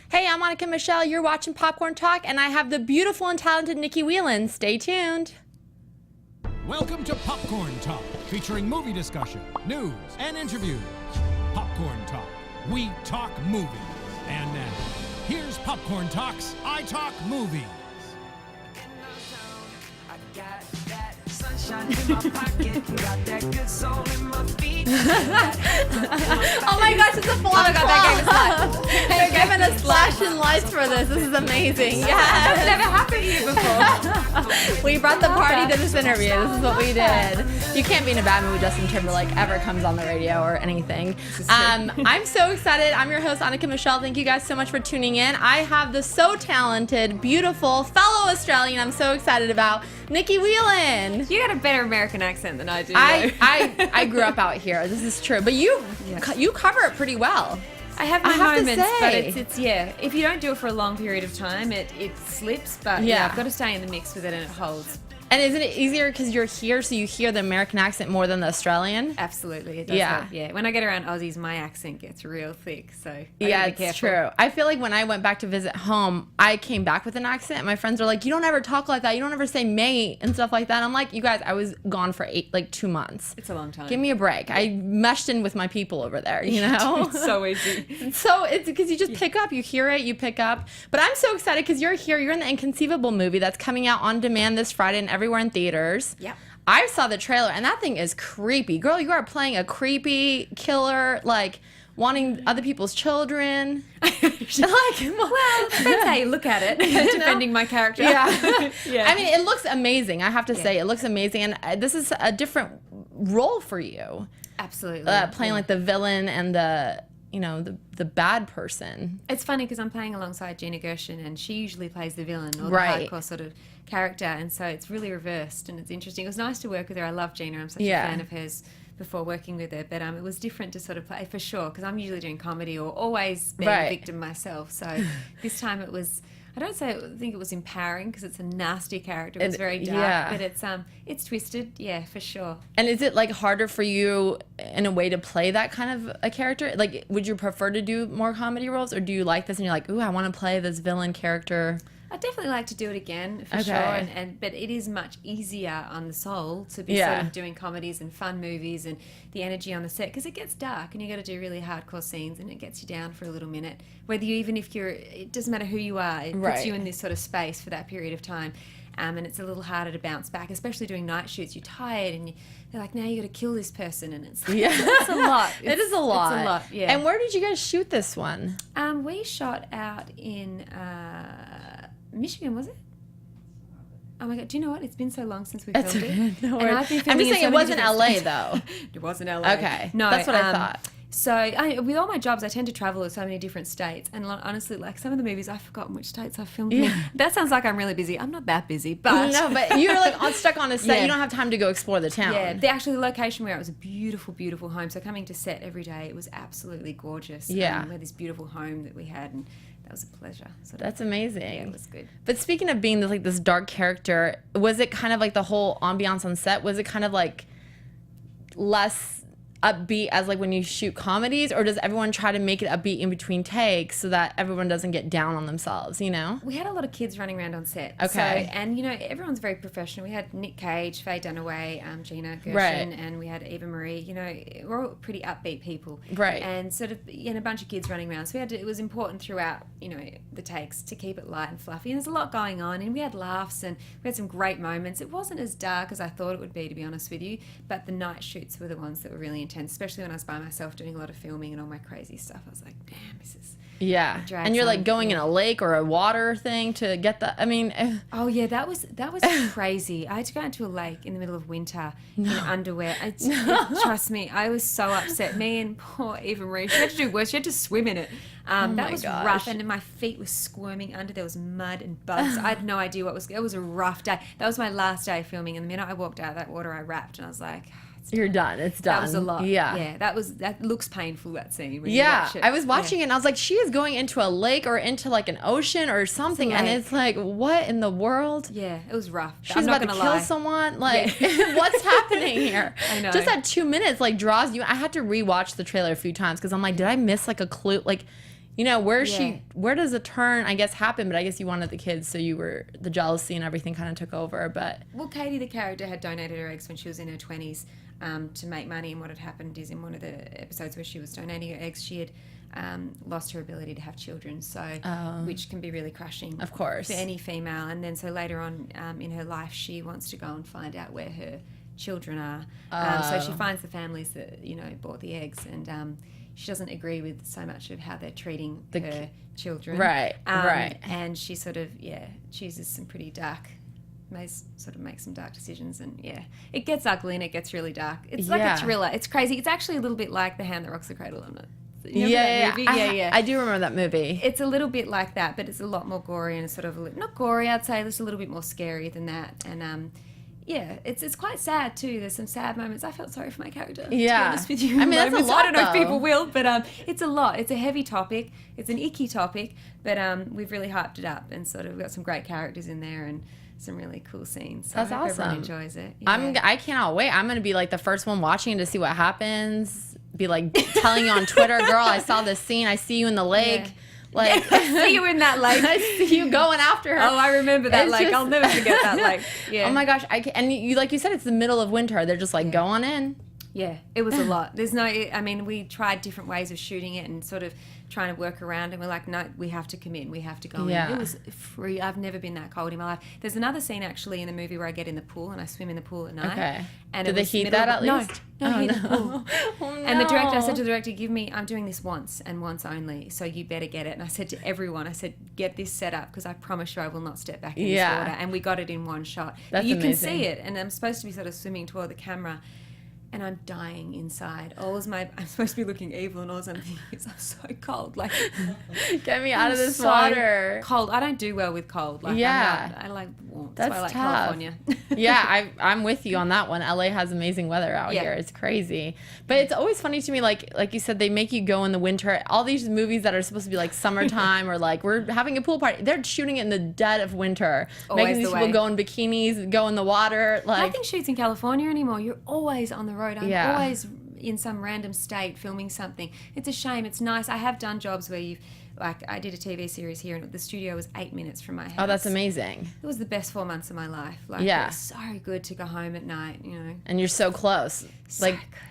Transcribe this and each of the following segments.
Hey, I'm Annika Michelle. You're watching Popcorn Talk, and I have the beautiful and talented Nicky Whelan. Stay tuned. Welcome to Popcorn Talk, featuring movie discussion, news, and interviews. Popcorn Talk. We talk movies. And now, here's Popcorn Talk's iTalk Movies. Sunshine in my pocket, got that good soul in my feet. Oh my gosh, it's a full on club. They're giving us flashing lights for this. This is amazing. That's Yes. never happened here before. We brought the party to this interview. This is what we did. You can't be in a bad movie Justin Timberlake ever comes on the radio or anything. I'm so excited. I'm your host, Annika Michelle. Thank you guys so much for tuning in. I have the so talented, beautiful fellow Australian I'm so excited about, Nicky Whelan. You got a better American accent than I do. I grew up out here. This is true. But you cover it pretty well. I have my have to moments, but say. it's yeah. If you don't do it for a long period of time, it slips. But Yeah. I've got to stay in the mix with it, and it holds. And isn't it easier because you're here so you hear the American accent more than the Australian? Absolutely, it does Yeah. help. Yeah. When I get around Aussies, my accent gets real thick. So I Yeah, gotta be it's careful. true. I feel like when I went back to visit home, I came back with an accent. My friends are like, "You don't ever talk like that. You don't ever say mate and stuff like that." I'm like, "You guys, I was gone for 2 months. It's a long time. Give me a break. I meshed in with my people over there, you know." It's so easy. So it's because you just pick up, you hear it, you pick up. But I'm so excited because you're here. You're in the Inconceivable movie that's coming out on demand this Friday and everywhere in theaters. Yep. I saw the trailer and that thing is creepy. Girl, you are playing a creepy killer, like wanting other people's children. Well, depends how you look at it. Defending my character. Yeah. Yeah. I mean, it looks amazing. I have to say, it looks amazing. And this is a different role for you. Absolutely. Playing like the villain and the bad person. It's funny because I'm playing alongside Gina Gershon, and she usually plays the villain or Right. the hardcore sort of character, and so it's really reversed, and it's interesting. It was nice to work with her. I love Gina. I'm such a fan of hers before working with her, but it was different to sort of play for sure because I'm usually doing comedy or always being a victim myself. So this time it was. I think it was empowering because it's a nasty character. It was very dark, but it's twisted, yeah, for sure. And is it like harder for you in a way to play that kind of a character? Like, would you prefer to do more comedy roles, or do you like this and you're like, ooh, I want to play this villain character? I'd definitely like to do it again for sure, but it is much easier on the soul to be sort of doing comedies and fun movies and the energy on the set because it gets dark and you got to do really hardcore scenes and it gets you down for a little minute. Whether you it doesn't matter who you are, it puts you in this sort of space for that period of time. And it's a little harder to bounce back, especially doing night shoots. You're tired, and they're like, "Now you got to kill this person," and it's it's a lot. It is a lot. It's a lot, yeah. And where did you guys shoot this one? We shot out in Michigan, was it? Oh my God! Do you know what? It's been so long since we filmed it. No And worries. I've been I'm filming just saying in it so many wasn't different LA states. though. It wasn't LA. Okay. No, That's what I thought. So with all my jobs, I tend to travel to so many different states. And honestly, like some of the movies, I've forgotten which states I've filmed in. That sounds like I'm really busy. I'm not that busy, but... No, but you're like stuck on a set. You don't have time to go explore the town. Yeah, the location where it was a beautiful, beautiful home. So coming to set every day, it was absolutely gorgeous. Yeah. We had this beautiful home that we had, and that was a pleasure. That's amazing. Yeah, it was good. But speaking of being this dark character, was it kind of like the whole ambiance on set? Was it kind of like less upbeat as like when you shoot comedies, or does everyone try to make it upbeat in between takes so that everyone doesn't get down on themselves, you know? We had a lot of kids running around on set. Okay. So, and everyone's very professional. We had Nick Cage, Faye Dunaway, Gina Gershon, Right. and we had Eva Marie. We're all pretty upbeat people. Right. And sort of, a bunch of kids running around. So it was important throughout, the takes to keep it light and fluffy. And there's a lot going on, and we had laughs, and we had some great moments. It wasn't as dark as I thought it would be, to be honest with you, but the night shoots were the ones that were really intense, especially when I was by myself doing a lot of filming and all my crazy stuff. I was like, damn, this is... Yeah. And you're like going in a lake or a water thing to get the, I mean... Oh yeah, that was crazy. I had to go into a lake in the middle of winter in underwear. Trust me, I was so upset. Me and poor Eva Marie, she had to do worse. She had to swim in it. That was rough, and my feet were squirming under. There was mud and bugs. I had no idea what was... It was a rough day. That was my last day filming, and the minute I walked out of that water, I rapped, and I was like... You're done. It's done. That was a lot. Yeah. That looks painful, that scene. When you watch it. I was watching it and I was like, she is going into a lake or into like an ocean or something, and it's like, what in the world? Yeah, it was rough. She's about to kill someone. Like, what's happening here? I know. Just that 2 minutes like draws you. I had to rewatch the trailer a few times because I'm like, did I miss like a clue? Like, you know, where does the turn, I guess, happen? But I guess you wanted the kids, so the jealousy and everything kind of took over. But well, Katie, the character, had donated her eggs when she was in her 20s to make money. And what had happened is in one of the episodes where she was donating her eggs, she had lost her ability to have children, so which can be really crushing, of course, for any female. And then so later on in her life, she wants to go and find out where her children are. So she finds the families that, you know, bought the eggs, and she doesn't agree with so much of how they're treating her children. Right. And she sort of chooses some pretty dark. Make some dark decisions, and it gets ugly and it gets really dark. It's like a thriller. It's crazy. It's actually a little bit like The Hand That Rocks the Cradle. I do remember that movie. It's a little bit like that, but it's a lot more gory and sort of not gory. I'd say it's a little bit more scary than that. And it's quite sad too. There's some sad moments. I felt sorry for my character. To be honest with you. I mean, that's a lot. I don't know if people will, but it's a lot. It's a heavy topic. It's an icky topic, but we've really hyped it up and sort of got some great characters in there and some really cool scenes. So that's I hope awesome. Everyone enjoys it. Yeah. I cannot wait. I'm going to be like the first one watching to see what happens. Be like telling you on Twitter, girl, I saw this scene. I see you in the lake. Yeah. Like I see you in that lake. I see you going after her. Oh, I remember that lake. I'll never forget that lake. Yeah. Oh my gosh. And you, like you said, it's the middle of winter. They're just like, go on in. Yeah, it was a lot. We tried different ways of shooting it and sort of trying to work around, and we're like, no, we have to come in. We have to go in. It was free. I've never been that cold in my life. There's another scene actually in the movie where I get in the pool and I swim in the pool at night. Okay. And did they heat that at least? No, heat the pool. Oh, no. And I said to the director, I'm doing this once and once only, so you better get it. And I said to everyone, get this set up because I promise you I will not step back in this water. And we got it in one shot. That's you amazing. Can see it, and I'm supposed to be sort of swimming toward the camera. And I'm dying inside. I'm supposed to be looking evil, and all I'm thinking is, I'm so cold. Like, get me out of this water. Cold. I don't do well with cold. Like, I like warmth. That's why I like tough. California. I'm with you on that one. LA has amazing weather out here. It's crazy. But it's always funny to me, like you said, they make you go in the winter. All these movies that are supposed to be like summertime or like we're having a pool party, they're shooting it in the dead of winter. Making these people go in bikinis, go in the water. Like, nothing shoots in California anymore. You're always on the road. I'm always in some random state filming something. It's a shame. It's nice. I have done jobs where I did a TV series here and the studio was 8 minutes from my house. Oh, that's amazing. It was the best 4 months of my life. It was so good to go home at night, you know. And you're so close.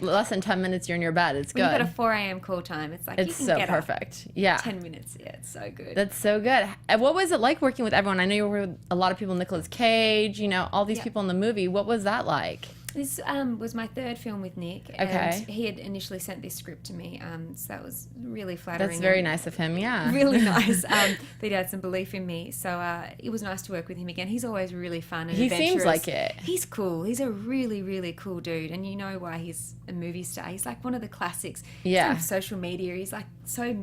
Less than 10 minutes, you're in your bed. It's good. When you've got a 4 a.m. call time, it's like, it's you can so perfect. Yeah. 10 minutes. Yeah, it's so good. That's so good. And what was it like working with everyone? I know you were with a lot of people, Nicolas Cage, you know, all these people in the movie. What was that like? This was my third film with Nick, and he had initially sent this script to me, so that was really flattering. That's very nice of him, yeah. Really nice. That he had some belief in me, so it was nice to work with him again. He's always really fun and adventurous. He seems like it. He's cool. He's a really, really cool dude, and you know why he's a movie star. He's like one of the classics. Yeah. He's on social media. He's like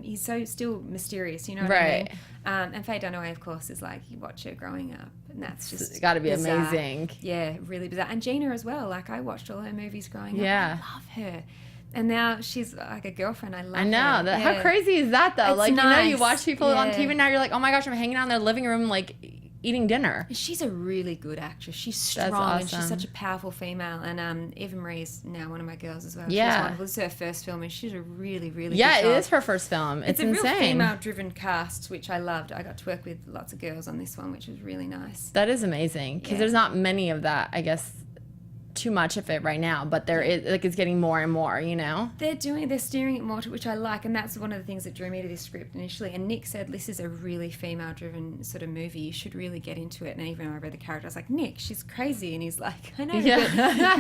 he's so still mysterious, you know what I mean? And Faye Dunaway, of course, is like, you watch her growing up, and that's just it's got to be bizarre. Amazing. Yeah, really bizarre. And Gina as well. Like, I watched all her movies growing up. I love her. And now she's like a girlfriend. I love her. I know. That, how crazy is that, though? It's like, nice. You know, you watch people on TV now, you're like, oh my gosh, I'm hanging out in their living room, like, eating dinner. She's a really good actress. She's strong and she's such a powerful female. And Eva Marie is now one of my girls as well. Yeah. This is her first film, and she's a really, really good job. It is her first film. It's insane. A real female-driven cast, which I loved. I got to work with lots of girls on this one, which was really nice. That is amazing, because there's not many of that, I guess, too much of it right now, but there is, like, it's getting more and more, you know. They're steering it more to, which I like, and that's one of the things that drew me to this script initially. And Nick said, this is a really female-driven sort of movie. You should really get into it. And even when I read the character, I was like, Nick, she's crazy. And he's like, I know,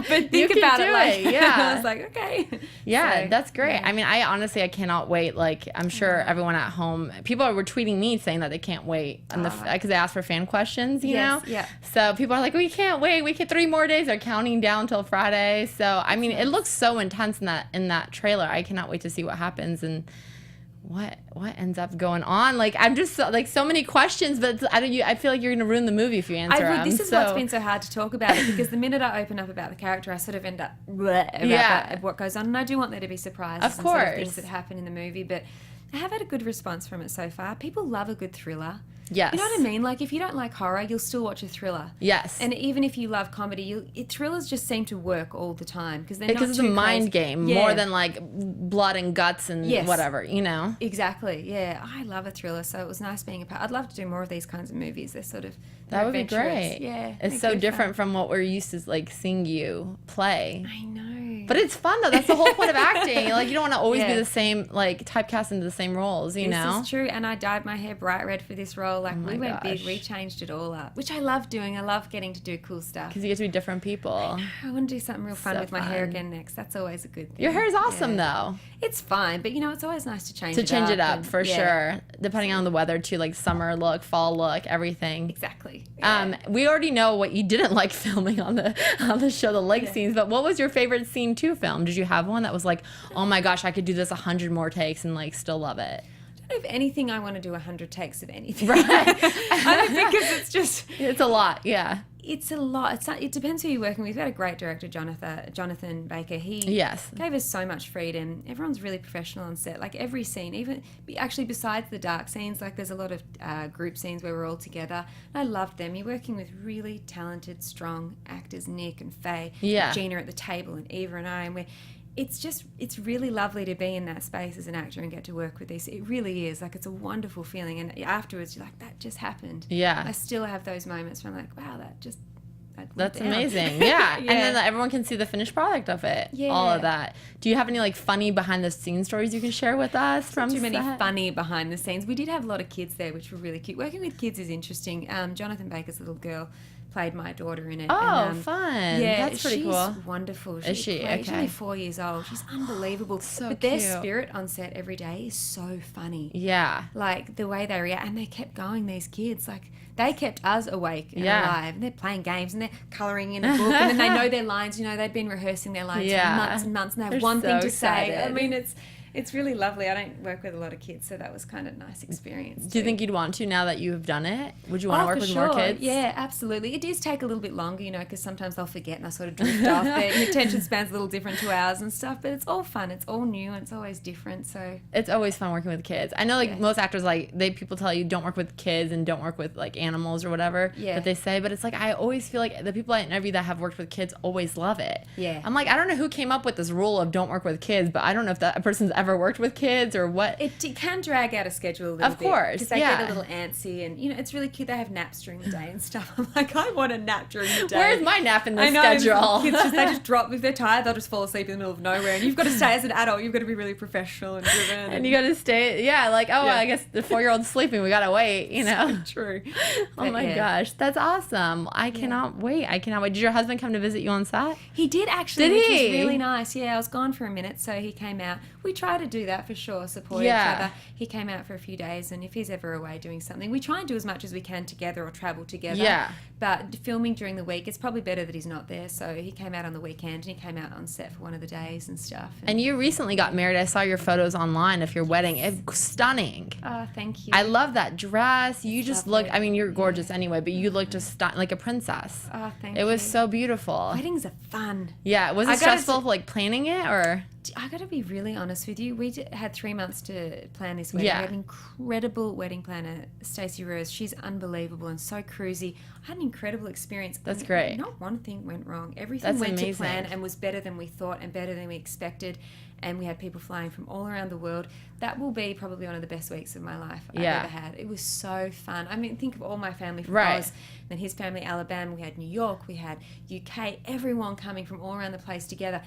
but think about it. Like, I was like, okay. Yeah, so, that's great. I mean, I cannot wait. Like, I'm sure everyone at home, people were tweeting me saying that they can't wait, because they asked for fan questions, you know. Yeah. So people are like, we can't wait. We get 3 more days. They're counting down till Friday. So I mean, it looks so intense in that trailer. I cannot wait to see what happens and what ends up going on. Like, I'm just so many questions, but I feel like you're gonna ruin the movie if you answer them. This is what's been so hard to talk about it, because the minute I open up about the character, I sort of end up about what goes on, and I do want there to be surprises and sort of things that happen in the movie. But I have had a good response from it so far. People love a good thriller. Yes. You know what I mean? Like, if you don't like horror, you'll still watch a thriller. Yes. And even if you love comedy, thrillers just seem to work all the time because it's a mind game more than like blood and guts and whatever, you know? Exactly. Yeah. I love a thriller, so it was nice being a part. I'd love to do more of these kinds of movies. They're sort of that would be great. Yeah. It's so different from what we're used to like seeing you play. I know. But it's fun though. That's the whole point of acting. Like you don't want to always be the same, like typecast into the same roles, you know? This is true. And I dyed my hair bright red for this role. Like we went big, we changed it all up, which I love doing. I love getting to do cool stuff. Because you get to be different people. I want to do something real fun with my hair again next. That's always a good thing. Your hair is awesome though. It's fine, but you know, it's always nice to change it up for sure. Depending on the weather too, like summer look, fall look, everything. Exactly. We already know what you didn't like filming on the show, the lake scenes, but what was your favorite scene to film? Did you have one that was like, oh my gosh, I could do this 100 more takes and like still love it? I don't have anything I want to do 100 takes of anything. Right. I don't because it's a lot. Yeah. It's a lot. It depends who you're working with. We've got a great director, Jonathan Baker. He gave us so much freedom. Everyone's really professional on set. Like every scene, even actually besides the dark scenes, like there's a lot of group scenes where we're all together. I loved them. You're working with really talented, strong actors, Nick and Faye, Gina at the table, and Eva and I, and it's really lovely to be in that space as an actor and get to work with these. It really is. Like, it's a wonderful feeling. And afterwards, you're like, that just happened. Yeah. I still have those moments where I'm like, wow, that's amazing. Yeah. And then everyone can see the finished product of it. Yeah. All of that. Do you have any, like, funny behind-the-scenes stories you can share with us from set? Too many funny behind-the-scenes. We did have a lot of kids there, which were really cute. Working with kids is interesting. Jonathan Baker's little girl played my daughter in it. Oh, and, fun. Yeah, that's pretty cool. She's wonderful. Is she? Okay. She's only 4 years old. She's unbelievable. But their spirit on set every day is so funny. Yeah. Like, the way they react. And they kept going, these kids. Like, they kept us awake and alive. And they're playing games and they're colouring in a book. And then they know their lines. You know, they've been rehearsing their lines for months and months. And they have one thing to say. I mean, it's really lovely. I don't work with a lot of kids, so that was kind of a nice experience. Do you think you'd want to now that you've done it? Would you want to work with more kids? Yeah, absolutely. It does take a little bit longer, you know, because sometimes they'll forget and I sort of drift off. Their attention span's a little different to ours and stuff, but it's all fun. It's all new and it's always different. So it's always fun working with kids. I know, like most actors, like people tell you don't work with kids and don't work with like animals or whatever that they say, but it's like I always feel like the people I interview that have worked with kids always love it. Yeah, I'm like, I don't know who came up with this rule of don't work with kids, but I don't know if that person's ever worked with kids or what. It can drag out a schedule a little bit. Of course, because they get a little antsy and, you know, it's really cute. They have naps during the day and stuff. I'm like, I want a nap during the day. Where's my nap in the schedule? Kids they just drop, if they're tired, they'll just fall asleep in the middle of nowhere. And you've got to stay as an adult. You've got to be really professional and driven. And you got to stay, I guess the 4-year-old's sleeping. We got to wait, you know. So true. Oh my gosh, that's awesome. I cannot wait. Did your husband come to visit you on set? He did actually, which was really nice. Yeah, I was gone for a minute, so he came out. We try to do that for sure, support each other. He came out for a few days, and if he's ever away doing something, we try and do as much as we can together or travel together. Yeah. But filming during the week, it's probably better that he's not there. So he came out on the weekend, and he came out on set for one of the days and stuff. And you recently got married. I saw your photos online of your wedding. It's stunning. Oh, thank you. I love that dress. You just look, I mean, you're gorgeous anyway, but you look just like a princess. Oh, thank you. It was so beautiful. Weddings are fun. Yeah. Was it stressful like planning it or? I got to be really honest with you. We had 3 months to plan this wedding. Yeah. We had an incredible wedding planner, Stacey Rose. She's unbelievable and so cruisy. I had an incredible experience. That's great. Not one thing went wrong. Everything went to plan and was better than we thought and better than we expected. And we had people flying from all around the world. That will be probably one of the best weeks of my life I've ever had. It was so fun. I mean, think of all my family from Oz, then his family, Alabama. We had New York, we had UK, everyone coming from all around the place together.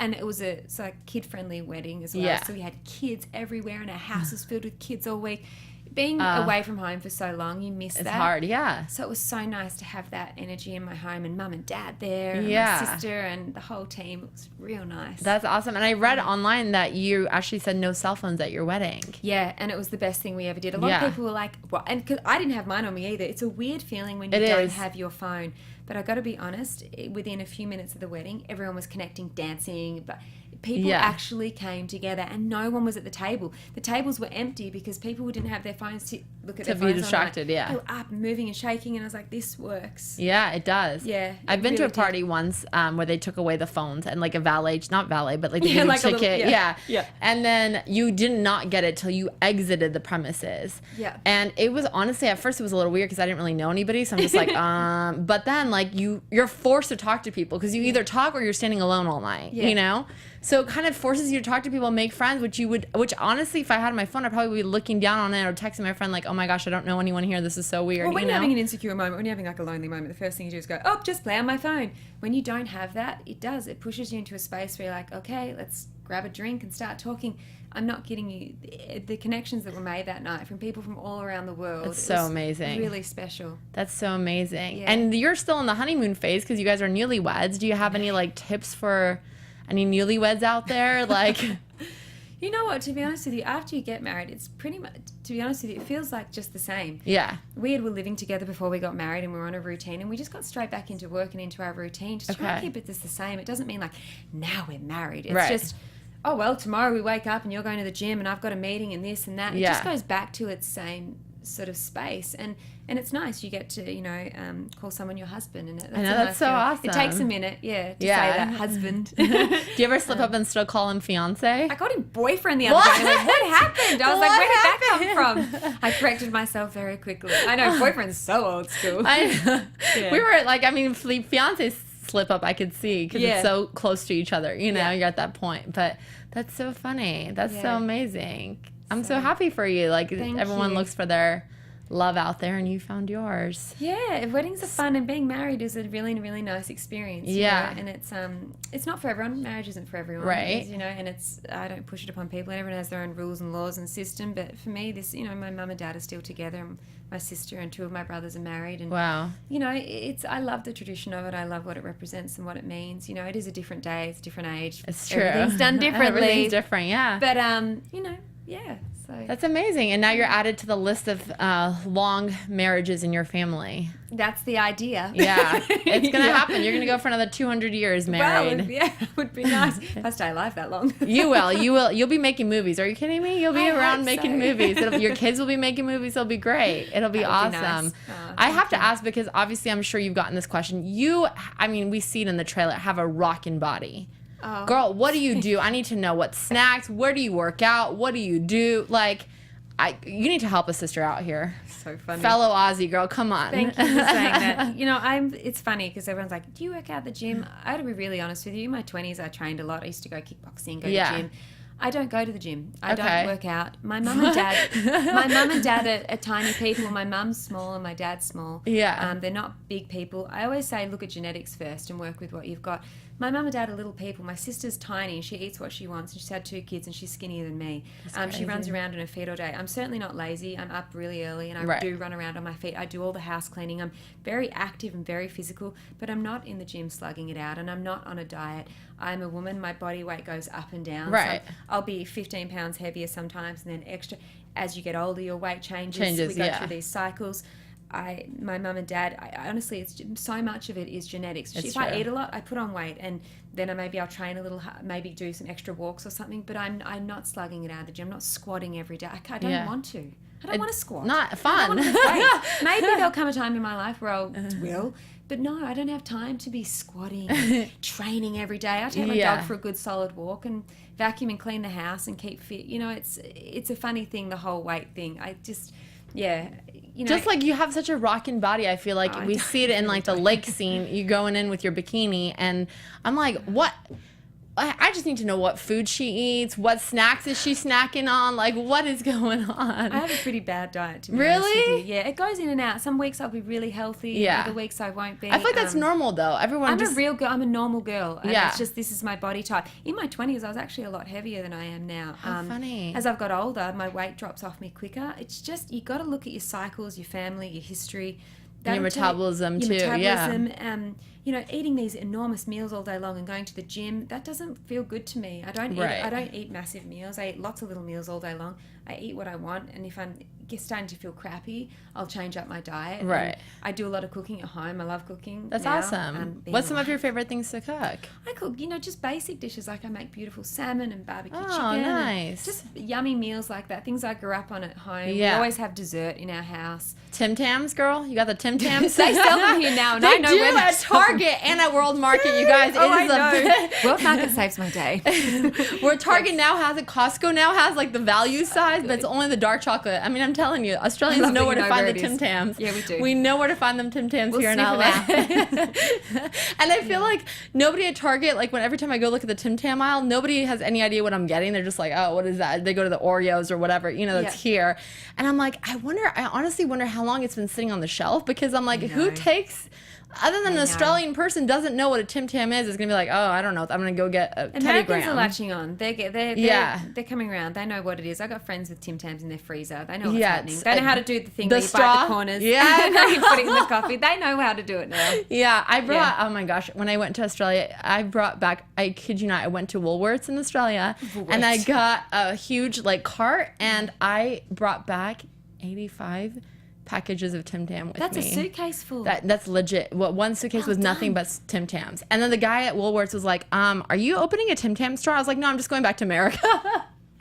And it was a kid-friendly wedding as well. So we had kids everywhere, and our house was filled with kids all week. Being away from home for so long, you miss that. It's hard, yeah. So it was so nice to have that energy in my home and mum and dad there and my sister and the whole team. It was real nice. That's awesome. And I read online that you actually said no cell phones at your wedding. Yeah, and it was the best thing we ever did. A lot of people were like, well, and cause I didn't have mine on me either. It's a weird feeling when you don't have your phone. But I got to be honest, within a few minutes of the wedding, everyone was connecting, dancing, but People actually came together, and no one was at the table. The tables were empty because people didn't have their phones to look at their phones. To be distracted, They were up and moving and shaking, and I was like, this works. Yeah, it does. Yeah. I've been to a party once where they took away the phones and like a valet, not valet, but like the movie ticket. Yeah. And then you did not get it till you exited the premises. Yeah. And it was honestly, at first it was a little weird because I didn't really know anybody. So I'm just like, but then like you're forced to talk to people because you either talk or you're standing alone all night, you know? So it kind of forces you to talk to people and make friends, which honestly, if I had my phone, I'd probably be looking down on it or texting my friend like, oh my gosh, I don't know anyone here. This is so weird. Well, when you're having an insecure moment, when you're having like a lonely moment, the first thing you do is go, oh, just play on my phone. When you don't have that, it pushes you into a space where you're like, okay, let's grab a drink and start talking. I'm not kidding you. The connections that were made that night from people from all around the world. It's so amazing. Really special. That's so amazing. Yeah. And you're still in the honeymoon phase because you guys are newlyweds. Do you have any like tips for any newlyweds out there? Like, you know what? To be honest with you, after you get married, it's pretty much. To be honest with you, it feels like just the same. Yeah. We were living together before we got married, and we were on a routine, and we just got straight back into work and into our routine. Just try to keep it just the same. It doesn't mean like now we're married. It's just, oh well, tomorrow we wake up and you're going to the gym and I've got a meeting and this and that. It just goes back to its same sort of space, and it's nice. You get to call someone your husband, and I know that's so awesome. It takes a minute, to say that husband. Do you ever slip up and still call him fiance? I called him boyfriend the other day. Like, what happened? I was like, where did that come from? I corrected myself very quickly. I know boyfriend's so old school. We were like, I mean, fiance slip up I could see because it's so close to each other. You know, you're at that point, but that's so funny. That's so amazing. I'm so happy for you. Like everyone looks for their love out there, and you found yours. Yeah, weddings are fun, and being married is a really, really nice experience. You know? And it's not for everyone. Marriage isn't for everyone, right? You know, and I don't push it upon people. And everyone has their own rules and laws and system. But for me, my mum and dad are still together, and my sister and two of my brothers are married. And you know, I love the tradition of it. I love what it represents and what it means. You know, it is a different day. It's a different age. It's true. Everything's done differently. Everything's different. Yeah. But you know. Yeah, so that's amazing. And now you're added to the list of long marriages in your family. That's the idea. Yeah, it's gonna happen. You're gonna go for another 200 years married. Well, it would be nice if I stay alive that long. You will. You'll be making movies. Are you kidding me? You'll be around making movies. Your kids will be making movies. It'll be great. It'll be awesome. Nice. I have to ask because obviously I'm sure you've gotten this question. We see it in the trailer. Have a rockin' body. Oh. Girl, what do you do? I need to know what snacks. Where do you work out? What do you do? Like, you need to help a sister out here. So funny. Fellow Aussie girl, come on. Thank you for saying that. You know, it's funny because everyone's like, do you work out at the gym? I got to be really honest with you. In my 20s, I trained a lot. I used to go kickboxing, go to the gym. I don't go to the gym. I don't work out. My mum and dad are tiny people. My mum's small and my dad's small. Yeah. They're not big people. I always say look at genetics first and work with what you've got. My mum and dad are little people. My sister's tiny and she eats what she wants, and she's had 2 kids and she's skinnier than me. She runs around on her feet all day. I'm certainly not lazy. I'm up really early and I do run around on my feet. I do all the house cleaning. I'm very active and very physical, but I'm not in the gym slugging it out, and I'm not on a diet. I'm a woman. My body weight goes up and down. Right. So I'll be 15 pounds heavier sometimes, and then extra. As you get older, your weight changes. We go through these cycles. My mum and dad, honestly, it's so much of it is genetics. If I eat a lot, I put on weight, and then I'll train a little, maybe do some extra walks or something. But I'm not slugging it out of the gym. I'm not squatting every day. I don't want to. I don't want to squat. Not fun. Maybe there'll come a time in my life where I will. But no, I don't have time to be squatting, training every day. I take my dog for a good solid walk and vacuum and clean the house and keep fit. You know, it's a funny thing, the whole weight thing. You know, just like you have such a rockin' body, I feel like we see it in like the lake scene. You going in with your bikini, and I'm like, what? I just need to know what food she eats, what snacks is she snacking on, like what is going on? I have a pretty bad diet, to be honest with you. Yeah, it goes in and out. Some weeks I'll be really healthy, other weeks I won't be. I feel like that's normal though. I'm a real girl. I'm a normal girl. And it's just, this is my body type. In my 20s, I was actually a lot heavier than I am now. How funny. As I've got older, my weight drops off me quicker. It's just, you got to look at your cycles, your family, your history. Your metabolism too. eating these enormous meals all day long and going to the gym, that doesn't feel good to me. I don't eat massive meals. I eat lots of little meals all day long. I eat what I want, and if I'm starting to feel crappy, I'll change up my diet. Right. And I do a lot of cooking at home. I love cooking. That's now. awesome. What's some of your favorite things to cook? I cook, just basic dishes. Like I make beautiful salmon and barbecue chicken. Oh, nice. Just yummy meals like that. Things I grew up on at home. Yeah. We always have dessert in our house. Tim Tams, girl? You got the Tim Tams? They sell them here now, and they I know do where at Target and at World Market, you guys. I know. World Market saves my day. Where Target now has it, Costco now has like the value size, but it's only the dark chocolate. I mean, I'm telling you, Australians know where to find the Tim Tams. Yeah, we do. We know where to find them Tim Tams here in LA. And I feel like nobody at Target, like every time I go look at the Tim Tam aisle, nobody has any idea what I'm getting. They're just like, oh, what is that? They go to the Oreos or whatever, that's here. And I'm like, I honestly wonder how long it's been sitting on the shelf, because I'm like, who takes... Other than an Australian person doesn't know what a Tim Tam is going to be like, oh, I don't know. I'm going to go get a Teddy Americans Graham. are latching on. They're coming around. They know what it is. I got friends with Tim Tams in their freezer. They know what's happening. They know how to do the thing where you bite the corners. Yeah. And you put it in the coffee. They know how to do it now. Yeah. I brought, oh my gosh, when I went to Australia, I brought back, I kid you not, I went to Woolworths in Australia and I got a huge cart, and I brought back 85 packages of Tim Tam with me. That's a suitcase full. That's legit. One suitcase was nothing but Tim Tams. And then the guy at Woolworths was like, are you opening a Tim Tam store? I was like, no, I'm just going back to America.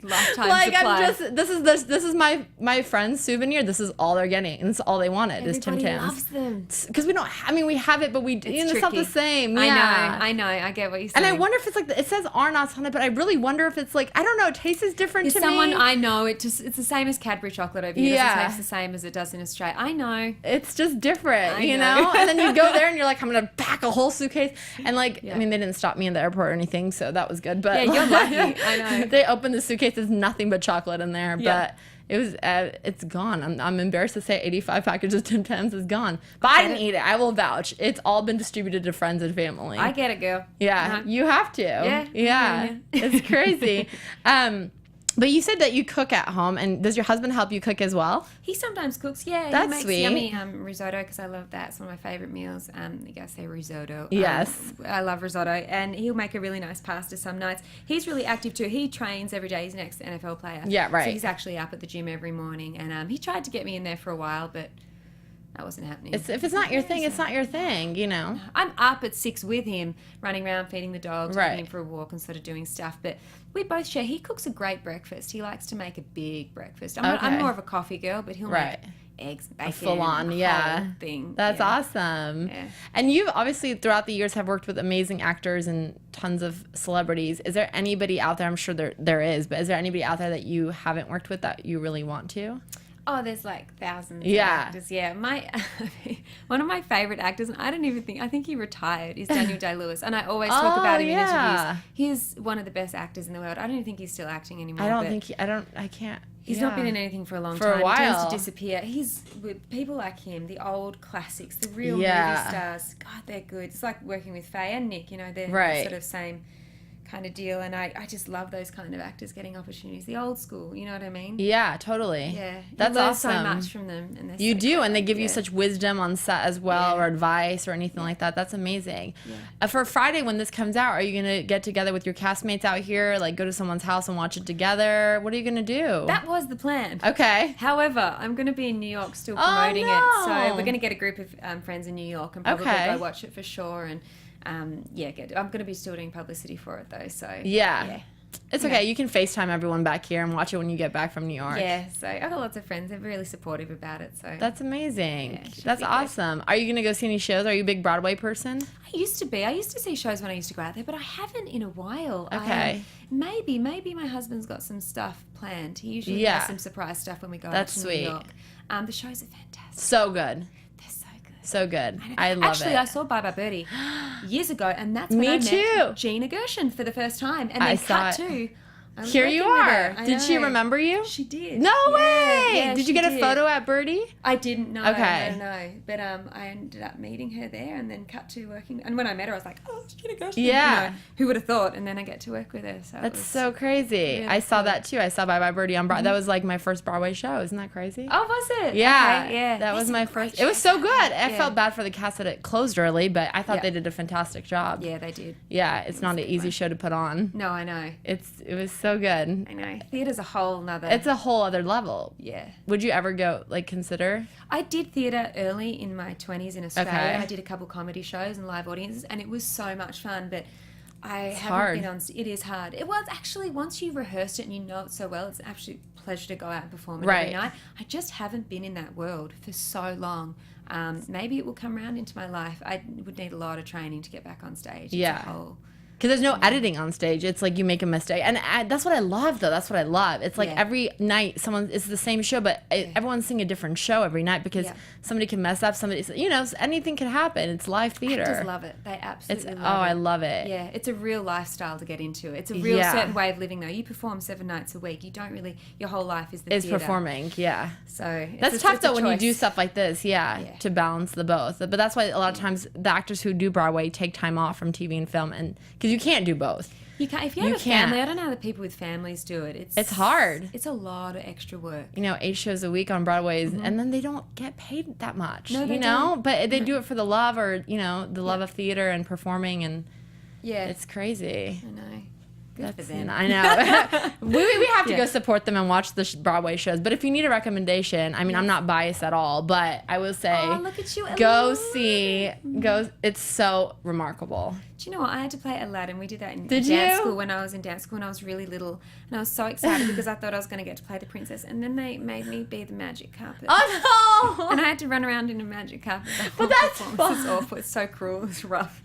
Lifetime supply. This is my friend's souvenir. This is all they're getting, and this is all they wanted is Tim Tams. Everybody loves them. Because we don't. We have it, but it's not the same. Yeah. I know. I get what you're saying. And I wonder if it's it says Arnott's on it, but I really wonder if it's I don't know. It tastes different to me. Someone I know. It's the same as Cadbury chocolate over here. It tastes the same as it does in Australia. I know. It's just different, I know. And then you go there and you're like, I'm gonna pack a whole suitcase, and they didn't stop me in the airport or anything, so that was good. But you're lucky. I know. They opened the suitcase. There's nothing but chocolate in there, but it was it's gone. I'm embarrassed to say 85 packages of Tim Tams is gone, but I didn't eat it. I will vouch. It's all been distributed to friends and family. I get it, girl. Yeah, you have to. Yeah. It's crazy. But you said that you cook at home, and does your husband help you cook as well? He sometimes cooks, yeah. That's he makes sweet. Yummy risotto, because I love that. It's one of my favorite meals. You guys say risotto. Yes. I love risotto, and he'll make a really nice pasta some nights. He's really active too. He trains every day. He's an ex-NFL player. Yeah, right. So he's actually up at the gym every morning, and he tried to get me in there for a while, but that wasn't happening. If it's not your thing, it's not your thing, I'm up at 6 with him, running around, feeding the dogs, Right. taking him for a walk and sort of doing stuff. But we both share. He cooks a great breakfast. He likes to make a big breakfast. I'm more of a coffee girl, but he'll make eggs, bacon, full on, whole thing. That's awesome. Yeah. And you obviously throughout the years have worked with amazing actors and tons of celebrities. Is there anybody out there? I'm sure there is, but is there anybody out there that you haven't worked with that you really want to? Oh, there's thousands of actors. Yeah, one of my favorite actors, and I think he retired, is Daniel Day-Lewis, and I always talk about him in interviews. He's one of the best actors in the world. I don't even think he's still acting anymore. I can't. He's not been in anything for a long time. For a while. He tends to disappear. He's with people like him, the old classics, the real movie stars. God, they're good. It's like working with Faye and Nick, they're sort of same kind of deal, and I just love those kind of actors getting opportunities. The old school, you know what I mean? Yeah, totally. Yeah, that's awesome. So much from them, and you do, and they give you such wisdom on set as well, or advice or anything like that. That's amazing. Yeah. For Friday when this comes out, are you gonna get together with your castmates out here, go to someone's house and watch it together? What are you gonna do? That was the plan. Okay. However, I'm gonna be in New York still promoting it, so we're gonna get a group of friends in New York and probably go watch it for sure. And I'm going to be still doing publicity for it though, so yeah. It's okay. You can FaceTime everyone back here and watch it when you get back from New York. Yeah, so I've got lots of friends. They're really supportive about it. So that's amazing. That's awesome. Are you going to go see any shows? Are you a big Broadway person? I used to be. I used to see shows when I used to go out there, but I haven't in a while. Okay. Maybe my husband's got some stuff planned. He usually has some surprise stuff when we go out to New York. The shows are fantastic. So good. So good. I love it. Actually, I saw Bye Bye Birdie years ago, and that's when I met Gina Gershon for the first time. And then cut to Here you are. Did she remember you? She did. No way. Yeah, did you get a photo at Birdie? I didn't know. Okay. No. But I ended up meeting her there and then cut to working. And when I met her, I was like, oh, it's Gina Gershon. Yeah. You know, who would have thought? And then I get to work with her. So That's so crazy. Really I saw cool. that too. I saw Bye Bye Birdie on Broadway. That was like my first Broadway show. Isn't that crazy? Oh, was it? Yeah. Okay, yeah. That was That's my a great first. It was show. so good. I Yeah. felt bad for the cast that it closed early, but I thought they did a fantastic job. Yeah, they did. Yeah, it's not an easy show to put on. No, I know. It was so good. I know. Theatre's a whole nother. It's a whole other level. Yeah. Would you ever go, like, consider? I did theatre early in my 20s in Australia. Okay. I did a couple comedy shows and live audiences, and it was so much fun, but I haven't hard. been on... It is hard. It was actually, once you've rehearsed it and you know it so well, it's an absolute pleasure to go out and perform it every night. I just haven't been in that world for so long. Maybe it will come around into my life. I would need a lot of training to get back on stage. It's a whole... Because there's no editing on stage. It's like you make a mistake. And that's what I love, though. That's what I love. It's like every night it's the same show, but everyone's singing a different show every night because somebody can mess up. Anything can happen. It's live theater. Actors love it. They absolutely love it. I love it. Yeah, it's a real lifestyle to get into. It's a real certain way of living, though. You perform 7 nights a week. You don't really... Your whole life is the theater. Performing, yeah. So that's tough, though, when you do stuff like this, to balance the both. But that's why a lot of times the actors who do Broadway take time off from TV and film, and because you can't do both. You can't. If you have a family, I don't know how the people with families do it. It's hard. It's a lot of extra work. 8 shows a week on Broadway, and then they don't get paid that much. No, they don't. But they do it for the love, or the love of theater and performing, and it's crazy. I know. Good for them. I know. we have to go support them and watch the Broadway shows. But if you need a recommendation, I mean, I'm not biased at all, but I will say, look at you, go see. It's so remarkable. Do you know what? I had to play Aladdin. We did that in dance school when I was in dance school when I was really little, and I was so excited because I thought I was going to get to play the princess, and then they made me be the magic carpet. Oh no! And I had to run around in a magic carpet. But that's fun. It's awful. It's so cruel. It's rough.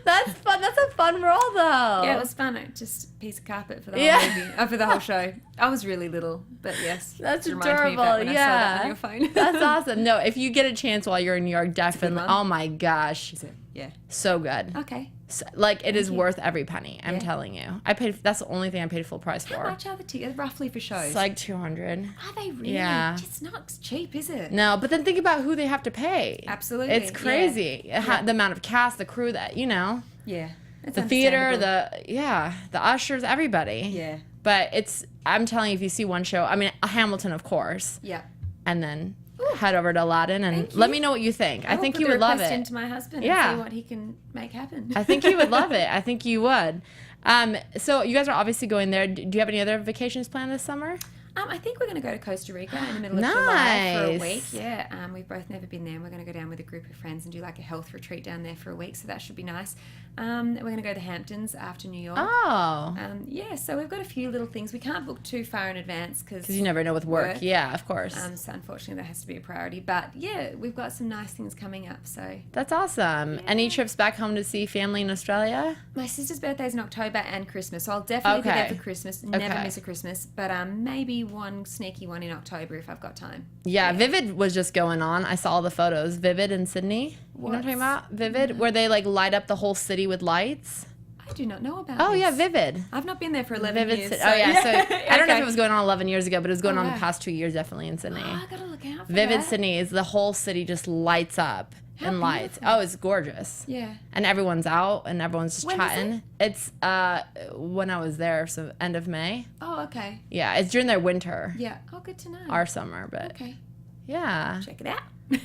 That's fun. That's a fun role, though. Yeah, it was fun. Just a piece of carpet for the whole movie, for the whole show. I was really little, but yes, that's adorable. Me of that when I saw that on your phone. That's awesome. No, if you get a chance while you're in New York, definitely. Oh my gosh, is it? Yeah, so good. Okay. So, it is worth every penny. I'm telling you. I paid. That's the only thing I paid full price for. How much are the tickets roughly for shows? It's like $200. Are they really? Yeah. It's not cheap, is it? No, but then think about who they have to pay. Absolutely. It's crazy. The amount of cast, the crew that Yeah. The theater, the ushers, everybody. Yeah. But I'm telling you, if you see one show, I mean, Hamilton, of course. Yeah. And then head over to Aladdin and let me know what you think. I think you would love it. Into my husband and see what he can make happen. I think you would love it. I think you would. So you guys are obviously going there. Do you have any other vacations planned this summer? I think we're going to go to Costa Rica in the middle of July for a week. Yeah, we've both never been there. And we're going to go down with a group of friends and do like a health retreat down there for a week. So that should be nice. We're going to go to the Hamptons after New York. Oh. So we've got a few little things. We can't book too far in advance because you never know with work. Yeah, of course. So unfortunately that has to be a priority. But yeah, we've got some nice things coming up. So that's awesome. Yeah. Any trips back home to see family in Australia? My sister's birthday is in October and Christmas. So I'll definitely be there for Christmas. Never miss a Christmas. But maybe one sneaky one in October if I've got time. Yeah, Vivid was just going on. I saw all the photos. Vivid in Sydney. You know what I'm talking about? Vivid, where they light up the whole city with lights. I do not know about this. Yeah, Vivid. I've not been there for 11 years. So, I don't know if it was going on 11 years ago, but it was going on the past 2 years definitely in Sydney. I gotta look out for Vivid that. Sydney is the whole city just lights up and lights. Oh, it's gorgeous. Yeah. And everyone's out and everyone's just when chatting. It's when I was there, so end of May. Oh, okay. Yeah, it's during their winter. Yeah. Oh, good to know. Our summer, but yeah. Check it out.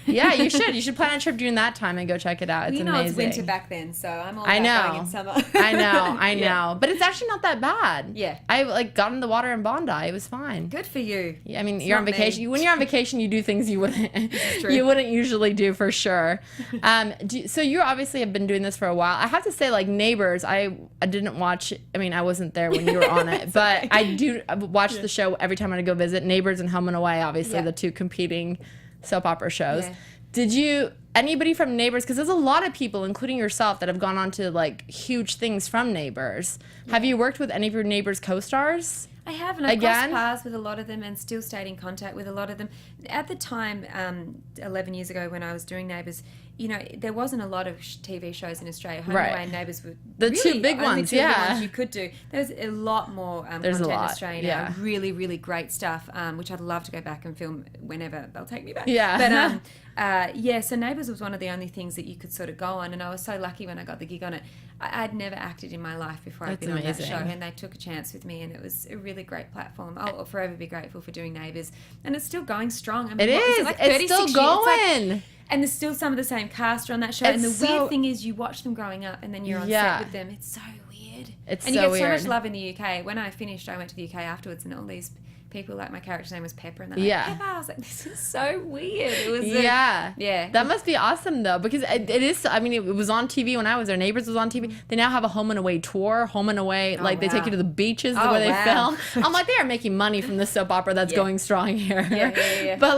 Yeah, you should. You should plan a trip during that time and go check it out. It's amazing. It's winter back then, so I'm all about going in summer. I know. But it's actually not that bad. Yeah. I got in the water in Bondi. It was fine. Good for you. Yeah, I mean, you're on vacation. When you're on vacation, you do things you wouldn't usually do for sure. So you obviously have been doing this for a while. I have to say, Neighbours, I didn't watch. I mean, I wasn't there when you were on it, but I do watch the show every time I go visit. Neighbours and Home and Away, obviously the two competing soap opera shows. Yeah. Did anybody from Neighbours, because there's a lot of people, including yourself, that have gone on to huge things from Neighbours. Yeah. Have you worked with any of your Neighbours co-stars? I have, and I've crossed paths with a lot of them and still stayed in contact with a lot of them. At the time, 11 years ago when I was doing Neighbours, there wasn't a lot of TV shows in Australia. Home Away and Neighbours were the really two big only ones, two big ones you could do. There's a lot more content in Australia now. Really, really great stuff, which I'd love to go back and film whenever they'll take me back. Yeah. But, so Neighbours was one of the only things that you could sort of go on, and I was so lucky when I got the gig on it. I'd never acted in my life before I'd been on that show, and they took a chance with me, and it was a really great platform. I'll forever be grateful for doing Neighbours, and it's still going strong. I mean, it's still going. And there's still some of the same cast on that show. And the weird thing is you watch them growing up and then you're on set with them. It's so weird. And you get so much love in the UK. When I finished, I went to the UK afterwards and all these people, like my character's name was Pepper, and they're like, Pepper. I was like, this is so weird. It was that must be awesome though, because it is. I mean, it was on TV when I was there. Neighbours was on TV. They now have a home and away tour. Home and away, they take you to the beaches where they film. I'm like, they are making money from the soap opera that's going strong here. But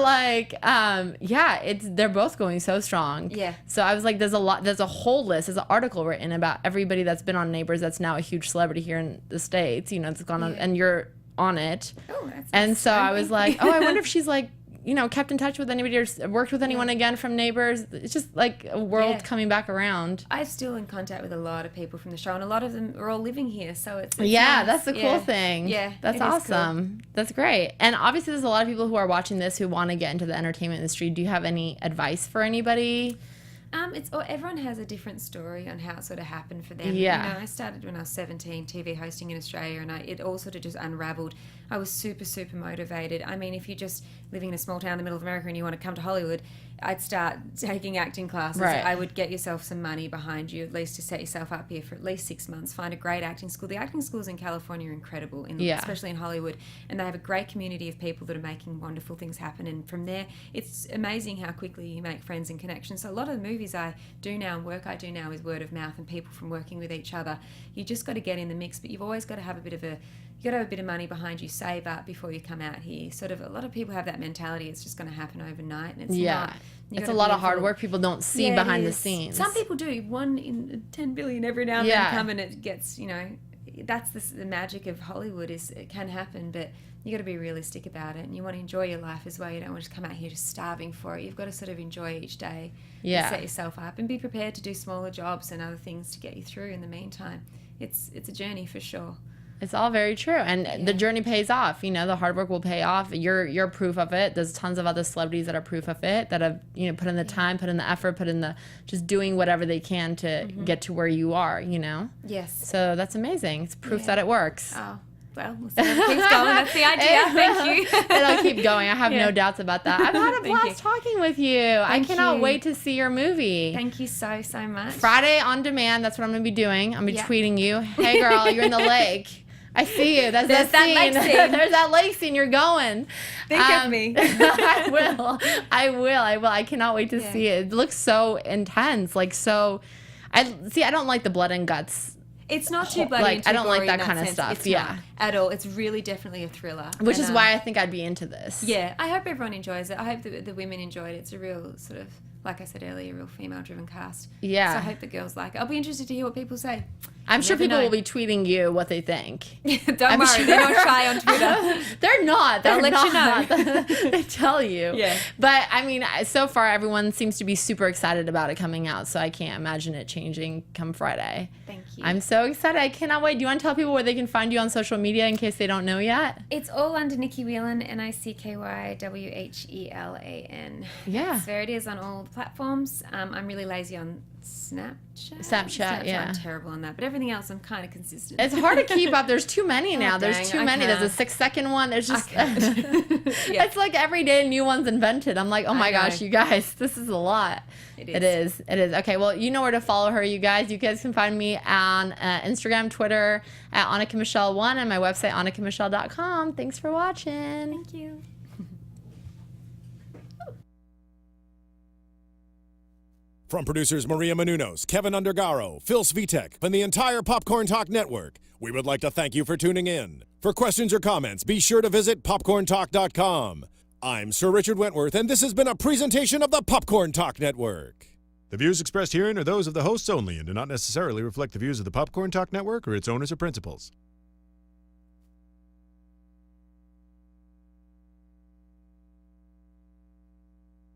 they're both going so strong. Yeah. So I was like, there's a whole list. There's an article written about everybody that's been on Neighbours that's now a huge celebrity here in the States. It's gone on, and you're on it. And so I was like, I wonder if she's like, kept in touch with anybody or worked with anyone again from Neighbours. It's just like a world coming back around. I'm still in contact with a lot of people from the show, and a lot of them are all living here, so it's nice. That's the cool thing. That's awesome. Cool. That's great. And obviously there's a lot of people who are watching this who want to get into the entertainment industry. Do you have any advice for anybody? Everyone has a different story on how it sort of happened for them. Yeah. I started when I was 17, TV hosting in Australia, and it all sort of just unraveled. I was super, super motivated. I mean, if you're just living in a small town in the middle of America and you want to come to Hollywood, I'd start taking acting classes. Right. I would get yourself some money behind you, at least to set yourself up here for at least 6 months. Find a great acting school. The acting schools in California are incredible, especially in Hollywood. And they have a great community of people that are making wonderful things happen. And from there, it's amazing how quickly you make friends and connections. So a lot of the movies I do now and work I do now is word of mouth and people from working with each other. You just got to get in the mix, but you've always got to have a bit of money behind you, save up before you come out here. Sort of a lot of people have that mentality it's just going to happen overnight, and it's not. It's a lot of hard work people don't see behind the scenes. Some people do. 1 in 10 billion every now and then come, and it gets, that's the magic of Hollywood, is it can happen, but you got to be realistic about it, and you want to enjoy your life as well. You don't want to just come out here just starving for it. You've got to sort of enjoy each day and set yourself up and be prepared to do smaller jobs and other things to get you through in the meantime. It's a journey for sure. It's all very true, and the journey pays off. The hard work will pay off. You're proof of it. There's tons of other celebrities that are proof of it, that have put in the time, put in the effort, put in the just doing whatever they can to get to where you are. Yes. So that's amazing. It's proof that it works. Oh. Well, we'll see if it keeps going. That's the idea. Thank you. It'll keep going. I have no doubts about that. I've had a blast talking with you. I cannot wait to see your movie. Thank you so, so much. Friday on demand. That's what I'm going to be doing. I'm going to be tweeting you. Hey, girl, you're in the lake. I see you. There's that scene. Lake scene. There's that lake scene. You're going. Think of me. I will. I cannot wait to see it. It looks so intense. I don't like the blood and guts. It's not too bloody and too I don't like that kind of sense. stuff. It's not at all. It's really definitely a thriller. Which is why I think I'd be into this. Yeah. I hope everyone enjoys it. I hope the women enjoy it. It's a real sort of, like I said earlier, a real female-driven cast. Yeah. So I hope the girls like it. I'll be interested to hear what people say. I'm sure people will be tweeting you what they think. Don't worry, they're not shy on Twitter. They're not. They'll let you know. They tell you. Yeah. But, I mean, so far everyone seems to be super excited about it coming out, so I can't imagine it changing come Friday. Thank you. I'm so excited. I cannot wait. Do you want to tell people where they can find you on social media in case they don't know yet? It's all under Nicky Whelan, NICKYWHELAN. Yeah. That's where it is on all the platforms. I'm really lazy on Snapchat, yeah. I'm terrible on that, but everything else I'm kind of consistent. It's hard to keep up. There's too many now. There's too many. There's a 6-second one. There's just it's like every day a new one's invented. I'm like, oh my gosh, you guys, this is a lot. It is. Okay, well, you know where to follow her, you guys. You guys can find me on Instagram, Twitter at Annika Michelle 1 and my website annikamichelle.com. Thanks for watching. Thank you. From producers Maria Menounos, Kevin Undergaro, Phil Svitek, and the entire Popcorn Talk Network, we would like to thank you for tuning in. For questions or comments, be sure to visit popcorntalk.com. I'm Sir Richard Wentworth, and this has been a presentation of the Popcorn Talk Network. The views expressed herein are those of the hosts only and do not necessarily reflect the views of the Popcorn Talk Network or its owners or principals.